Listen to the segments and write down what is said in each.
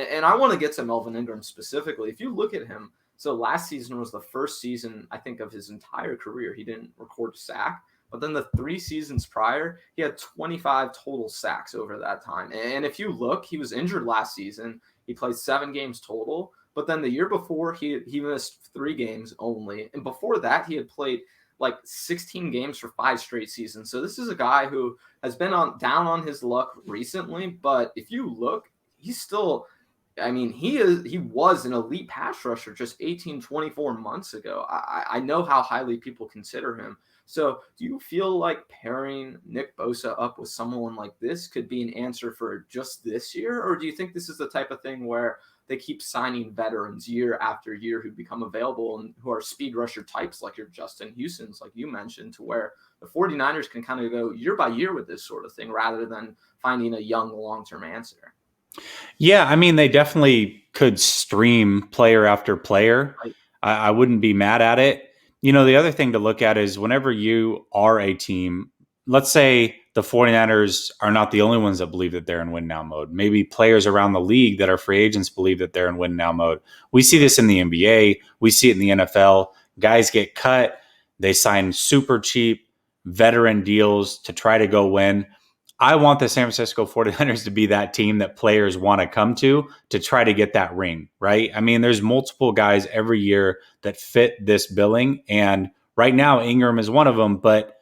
And I want to get to Melvin Ingram specifically. If you look at him, so last season was the first season, I think, of his entire career he didn't record a sack. But then the 3 seasons prior, he had 25 total sacks over that time. And if you look, he was injured last season. He played 7 games total. But then the year before, he missed 3 games only. And before that, he had played like 16 games for 5 straight seasons. So this is a guy who has been down on his luck recently. But if you look, he's still, I mean, he was an elite pass rusher just 18, 24 months ago. I know how highly people consider him. So do you feel like pairing Nick Bosa up with someone like this could be an answer for just this year? Or do you think this is the type of thing where they keep signing veterans year after year who become available and who are speed rusher types like your Justin Houston's, like you mentioned, to where the 49ers can kind of go year by year with this sort of thing rather than finding a young long-term answer? Yeah, I mean, they definitely could stream player after player. Right. I wouldn't be mad at it. The other thing to look at is whenever you are a team, let's say the 49ers are not the only ones that believe that they're in win now mode. Maybe players around the league that are free agents believe that they're in win now mode. We see this in the NBA. We see it in the NFL. Guys get cut. They sign super cheap veteran deals to try to go win. I want the San Francisco 49ers to be that team that players want to come to try to get that ring, right? I mean, there's multiple guys every year that fit this billing. And right now, Ingram is one of them, but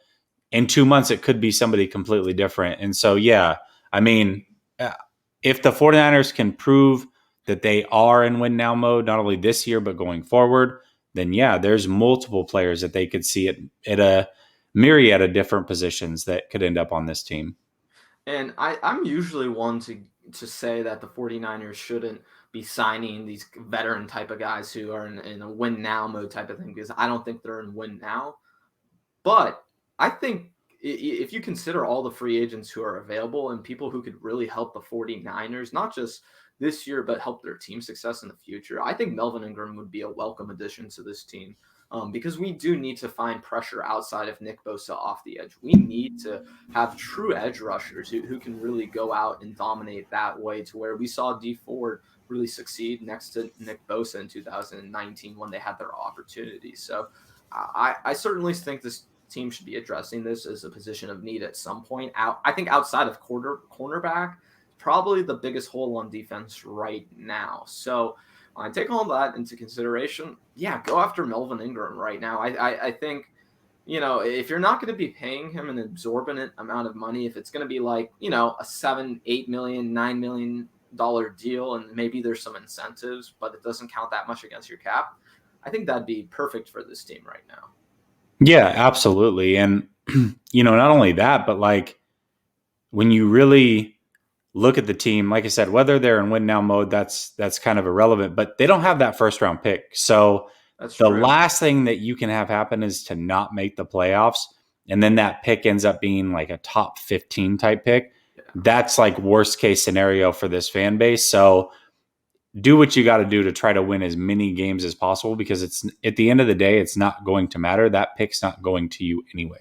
in 2 months, it could be somebody completely different. And so, yeah, I mean, if the 49ers can prove that they are in win now mode, not only this year, but going forward, then yeah, there's multiple players that they could see at a myriad of different positions that could end up on this team. And I'm usually one to say that the 49ers shouldn't be signing these veteran type of guys who are in a win now mode type of thing, because I don't think they're in win now. But I think if you consider all the free agents who are available and people who could really help the 49ers, not just this year, but help their team success in the future, I think Melvin Ingram would be a welcome addition to this team. Because we do need to find pressure outside of Nick Bosa off the edge. We need to have true edge rushers who can really go out and dominate that way, to where we saw Dee Ford really succeed next to Nick Bosa in 2019 when they had their opportunities. So I certainly think this team should be addressing this as a position of need at some point. I think outside of cornerback, probably the biggest hole on defense right now. So I take all that into consideration. Yeah, go after Melvin Ingram right now. I think, if you're not going to be paying him an exorbitant amount of money, if it's going to be like, a $7, $8 million, $9 million deal, and maybe there's some incentives, but it doesn't count that much against your cap, I think that'd be perfect for this team right now. Yeah, absolutely. And, not only that, but like when you really look at the team, like I said, whether they're in win now mode, that's kind of irrelevant, but they don't have that first round pick. So That's the true. last thing that you can have happen is to not make the playoffs. And then that pick ends up being like a top 15 type pick. Yeah. That's like worst case scenario for this fan base. So do what you got to do to try to win as many games as possible, because it's at the end of the day, it's not going to matter. That pick's not going to you anyway.